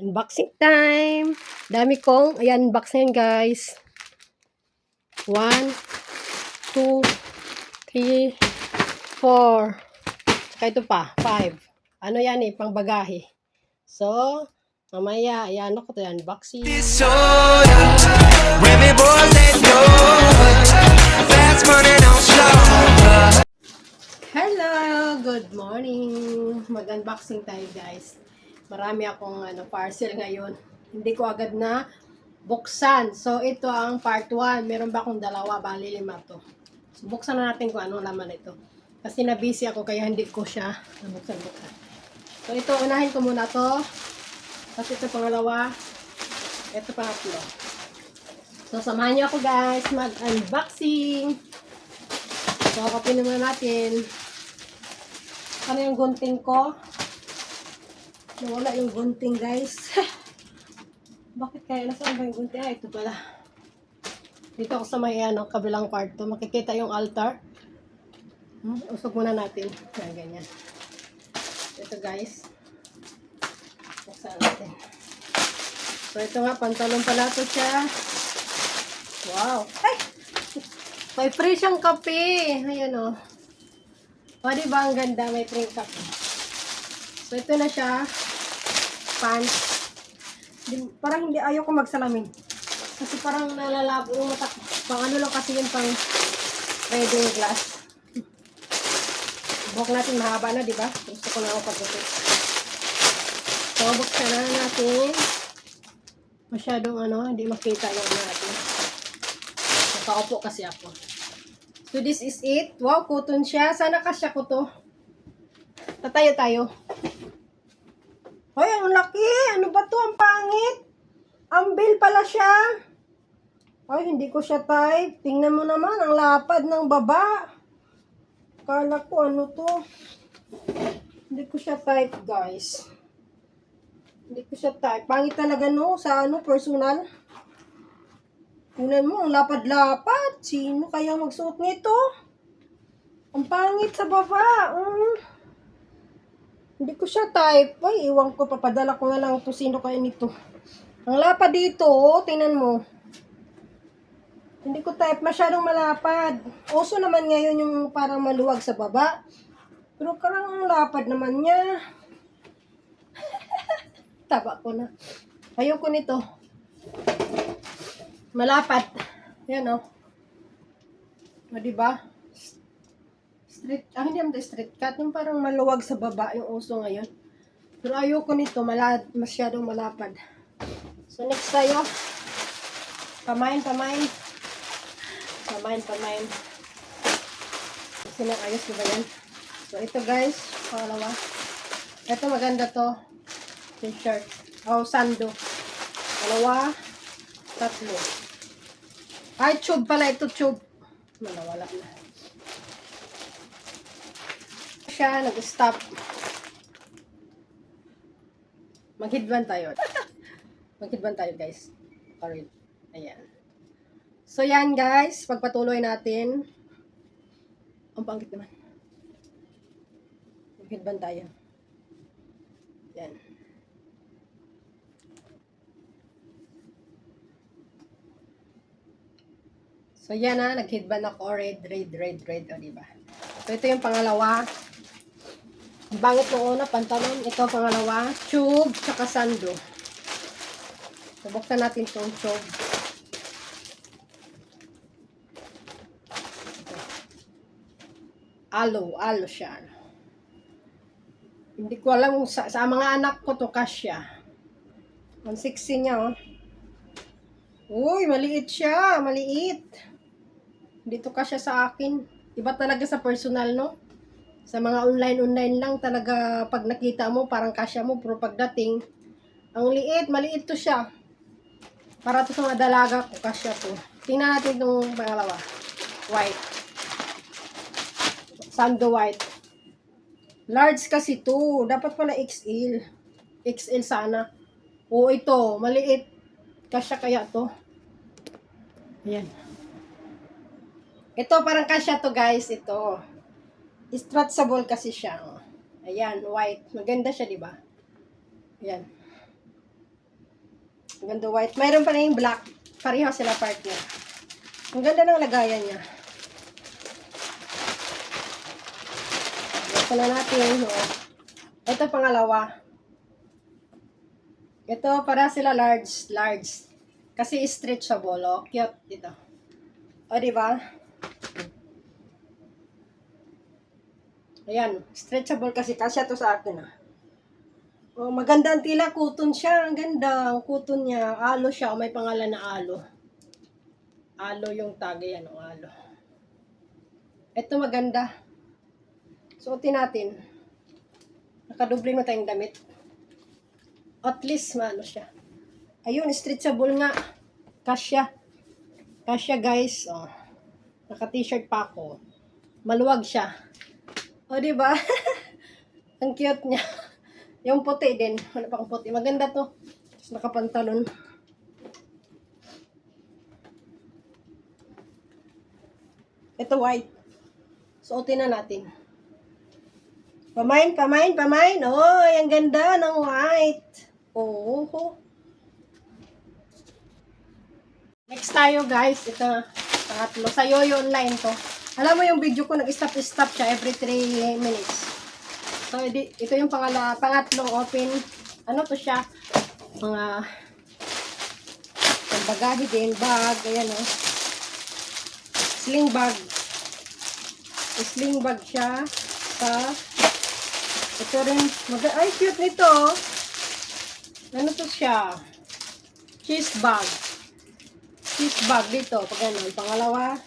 Unboxing time! Dami kong, ayan, unbox na yan guys. 1, 2, 3, 4. Saka ito pa, 5. Ano yan eh, pang bagahe. So, mamaya, ayan ako to yan, unboxing. Hello! Good morning! Mag-unboxing tayo guys. Marami akong parcel ngayon. Hindi ko agad na buksan. So, ito ang part 1. Meron ba akong dalawa? Bali 5 to. So, buksan na natin kung anong laman ito. Kasi na-busy ako kaya hindi ko siya nabuksan. So, ito, unahin ko muna to. Tapos ito pangalawa. Ito pangatlo. So, samahan niyo ako guys mag-unboxing. So, kapinin muna natin. Ano yung gunting ko? Nawala yung gunting guys. Bakit kaya? Nasaan ba yung gunting? Ito pala. Dito ako sa may kabilang kwarto. Makikita yung altar. Usog muna natin. Yan, ganyan. Ito guys. Buksan natin. So ito nga, pantalon pala ito siya. Wow. Ay! May free siyang kape. Ayan o. O, diba ang ganda? May free kape. So ito na siya. Pants. Parang hindi, ayaw ko magsalamin. Kasi parang nalalabo yung mata. Pang ano lang kasi yun, pang reading glass. Buhok natin mahaba na, diba? Gusto ko na ako pagbutik. So, buksan na natin. Masyadong hindi makita yung natin. Nakaupo kasi ako. So, this is it. Wow, cotton siya. Sana kasya ko to. Tatayo tayo. Hoy, ang laki! Ano ba to? Ang pangit! Ambil pala siya! Ay, hindi ko siya type. Tingnan mo naman, ang lapad ng baba. Kala ko, ano to? Hindi ko siya type, guys. Hindi ko siya type. Pangit talaga, no? Sa personal. Tingnan mo, ang lapad-lapad. Sino kaya magsuot nito? Ang pangit sa baba. Hindi ko siya type. Ay, iwan ko. Papadala ko na lang ito. Sino kaya nito? Ang lapad dito. Tingnan mo. Hindi ko type. Masyadong malapad. Uso naman ngayon yung parang maluwag sa baba. Pero karang ang lapad naman niya. Taba ko na. Ayoko nito. Malapad. Yan o. O, diba? Straight, hindi naman straight cut. Yung parang maluwag sa baba yung uso ngayon. Pero ayoko nito, masyadong malapad. So next tayo. Pamain. Pamain. Kasi ayos na ba yan? So ito guys, pangalawa. Ito maganda to. T-shirt. Sando. Dalawa. 3. Ay, tube pala ito, tube. Wala na. Siya, nag-stop. Maghidban tayo. Maghidban tayo, guys. Alright. Ayan. So, yan, guys. Pagpatuloy natin. Ang pangit naman. Maghidban tayo. Yan. So, yan na. Naghidban ako. Red. O, diba? So, ito yung pangalawa. Bangit ng una, pantalon. Ito pangalawa, tube, tsaka sando. So, buksan natin itong tube. Alo siya. Hindi ko alam sa mga anak ko to kasya. Ang sexy niya, oh. Uy, maliit siya, maliit. Hindi to kasya sa akin. Iba talaga sa personal, no? Sa mga online lang talaga pag nakita mo parang kasya mo, pero pagdating ang maliit to siya. Para to sa mga dalaga ko, kasya to. Tingnan natin itong pangalawa. White. Sando white. Large kasi to. Dapat pala XL. XL sana. O ito, maliit. Kasya kaya to. Ayan. Ito parang kasya to guys, ito. Stretchable kasi siya. Ayan, white. Maganda siya, di ba? Ayan. Ang ganda white. Mayroon pa na yung black. Pareho sila partner. Ang ganda ng lagayan niya. Ito na natin. Oh. Ito pangalawa. Ito para sila large. Large. Kasi stretchable. Oh. Cute ito. O, diba? Ayan. Stretchable kasi. Kasya to sa akin ah. Oh, maganda ang tila. Kuton siya. Ang ganda. Ang kuton niya. Alo siya. May pangalan na alo. Alo yung tag. Ayan o, alo. Ito maganda. Suotin natin. Nakadoble mo tayong damit. At least, maano siya. Ayun, stretchable nga. Kasya. Kasya, guys. Oh. Naka-t-shirt pa ako. Maluwag siya. O, diba? Ang cute niya. Yung puti din. Wala pang puti. Maganda to. Tapos nakapantalon. Ito white. Suotin na natin. Pamain. Oh, ang ganda ng white. Oh. Next tayo guys. Ito, pangatlo. Sa Yoyo Online to. Alam mo yung video ko, nag-stop siya every 3 minutes. So, ito yung pangatlong open. Ano to siya? Mga bagahe din, bag. Ayan o. Sling bag. Sling bag siya. Ito rin. Ay, cute nito. Ano to siya? Cheese bag. Cheese bag dito. Pag ganun. Pangalawa.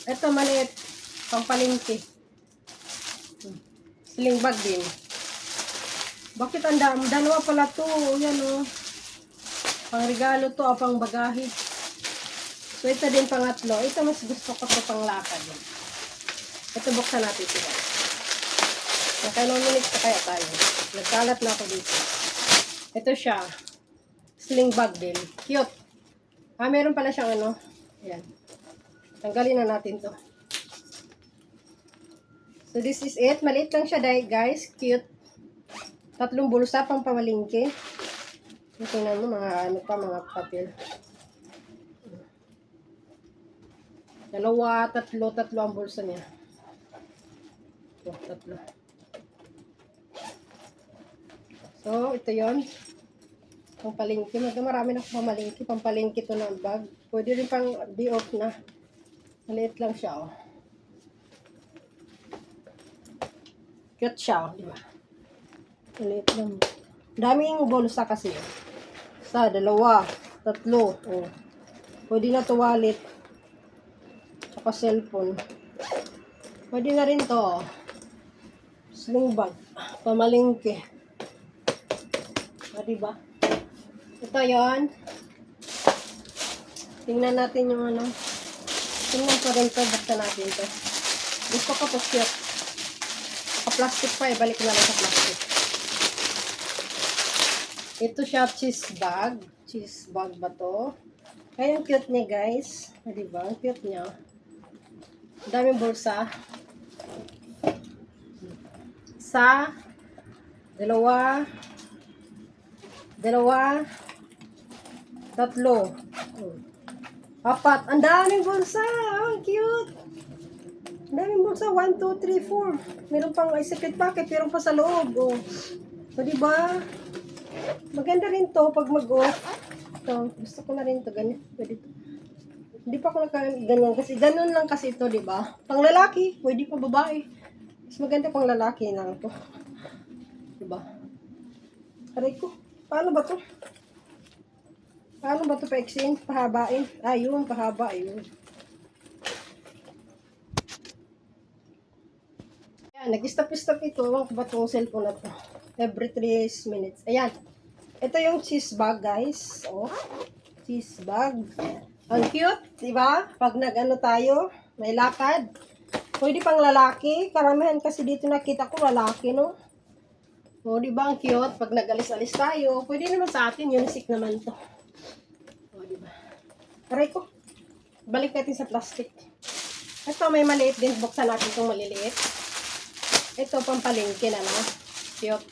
Ito maliit. Pangpalingki. Sling bag din. Bakit ang dalawa pala to? Yan o. Pang regalo to o pang bagahe. So ito din pangatlo. Ito mas gusto ko to pang lakad. Ito buksan natin sila. Nakailang minutes na kaya tayo. Nagkalat na ako dito. Ito siya. Sling bag din. Cute. Meron pala siyang ano. Ayan. Tanggalin na natin to. So this is it. Maliit lang siya guys. Cute. 3 bulsa pang pamalingki. Tingnan mo mga ano pa, mga papel. 2, 3 ang bulsa niya. Oh, 3. So, ito yon. Pampalingki. Marami na pamalingki. Pampalingki to ng bag. Pwede rin pang di-off na. Maliit lang siya, oh. Cute siya, oh, di ba? Maliit lang. Daming bulsa kasi. 1, 2, 3. Oh. Pwede na to wallet. Saka cellphone. Pwede na rin to. Sling bag. Pamalingki. Diba? Ito yon. Tingnan natin yung ano. Tingnan ko rin to. Basta natin to. Gusto ko to cute. Plastic pa eh. Balik na lang sa plastic. Ito siya cheese bag. Cheese bag ba to? Kaya ang cute niya guys. Diba? Ang cute niya. Daming bulsa. 1, 2, 3. Apat. Ang daming bulsa. Ang cute. Ang daming bulsa. 1, 2, 3, 4. Meron pang secret pocket. Meron pa sa loob. Oh. So, diba? Maganda rin to pag mag-off. Ito. Gusto ko na rin to. Ganyan. Pwede to. Hindi pa ako nakaganyan. Kasi ganun lang kasi ito, diba? Pang lalaki. Pwede pa babae. Mas maganda pang lalaki lang to. Diba? Aray ko. Paano ba to? Paano ba to pa-extend? Pahabain? Ayun, pahaba. Ayun. Ayan, nag-stop-stop ito. Ewan ko ba itong cellphone na to? Every 3 minutes. Ayan. Ito yung cheese bag, guys. Oh. Cheese bag. Ang cute, diba? Pag nag-ano tayo, may lakad. Pwede pang lalaki. Karamihan kasi dito nakita ko lalaki, no? O, diba ang cute? Pag nag-alis-alis tayo, pwede naman sa atin, unisex naman to. O, diba? Aray ko. Balik natin sa plastic. Ito, may maliit din. Buksan natin itong maliliit. Ito, pampalingki na, no? Cute.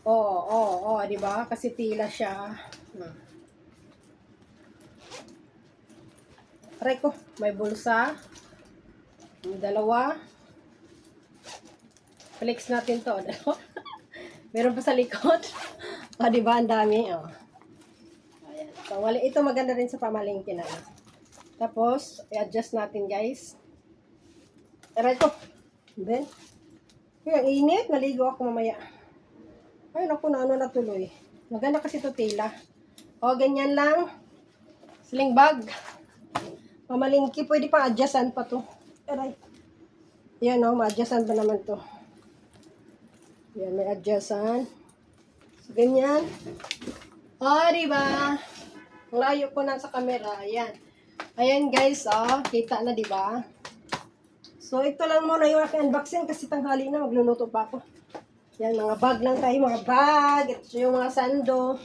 Oo, di ba? Kasi tila siya. Aray ko, may bulsa. May dalawa. Flex natin to. Dalawa. Meron pa sa likod. O, di ba? Ang dami. O. Ayan. So, ito maganda rin sa pamalingkin na. Tapos, i-adjust natin, guys. Aray ko. Then, ang init. Naligo ako mamaya. Ay, naku, na ano natuloy. Maganda kasi ito tila. O, ganyan lang. Sling bag. Pamalingki. Pwede pang adjustan pa to. Aray. Yan o, ma-adjustan pa naman to. Yan, may adjustan. So, ganyan. O, diba? Ang layo ko na sa camera. Ayan. Ayan, guys. O, kita na, diba? So, ito lang muna yung aking unboxing kasi tanghali na. Magluluto pa ako. Yan, mga bag lang tayo. Mga bag. Ito yung mga sando.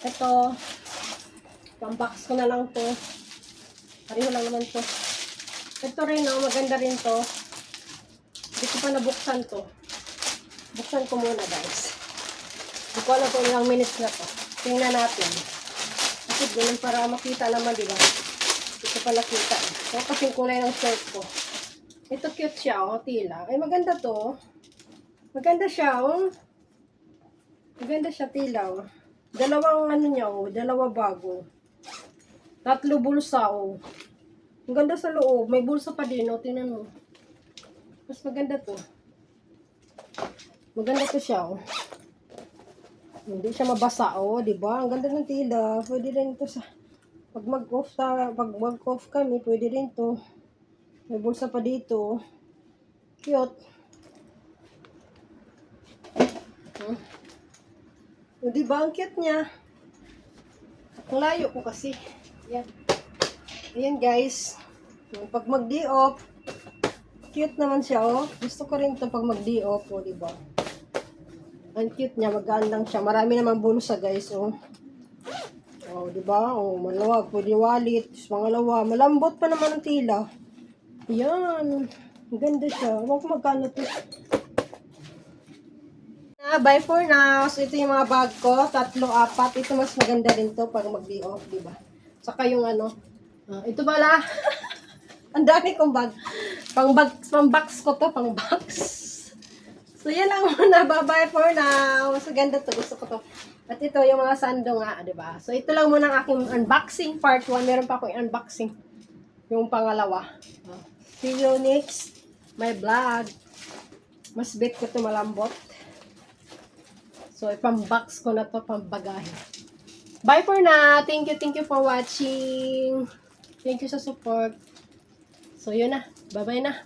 Ito. Pang-box ko na lang to. Pareho lang naman to. Ito rin, oh, maganda rin to. Hindi ko pa nabuksan to. Buksan ko muna, guys. Hindi ko alam kung ilang minutes na to. Tingnan natin. Kasi ganun para makita naman, di ba? Hindi ko pa nakita. So, kasing kulay ng shirt ko. Ito cute siya, oh, tila. Ay, maganda to. Maganda siya, oh. Maganda siya, tila, oh. Dalawang ano niya, oh. Dalawa bago. 3 bulsa, oh. Ang ganda sa loob. May bulsa pa din, oh. Tingnan mo. Mas maganda to. Maganda to siya, oh. Hindi siya mabasa, oh. Diba? Ang ganda ng tila. Pwede rin to sa... Pag mag-off kami, pwede rin to. May bulsa pa dito. Cute. O, diba? Ang cute niya. Ang layo ko kasi. Yan. Ayan, guys. Pag mag-day off, cute naman siya, oh. Gusto ko rin ito pag mag-day off, oh, diba? Ang cute niya, magaan lang siya. Marami namang bulsa, guys, oh. Oh, diba? Oh, malawag. Pwede wallet. Pangalawa. Malambot pa naman ang tila. Ayan. Ang ganda siya. Huwag ko magkano to. Bye for now. So, ito yung mga bag ko. 3, 4. Ito mas maganda rin to pag mag-day off, diba? Saka yung ano. Ito pala. Ang dami kong bag. Pang-box ko to. Pang-box. So, yan lang muna. Bye-bye for now. So, ganda to. Gusto ko to. At ito, yung mga sando nga, diba? So, ito lang muna ang aking unboxing. Part 1. Meron pa akong unboxing. Yung pangalawa. See you next. My vlog. Mas bit ko to malambot. So, ipang-box ko na to, pambagahe. Bye for now. Thank you for watching. Thank you sa support. So, yun na. Bye-bye na.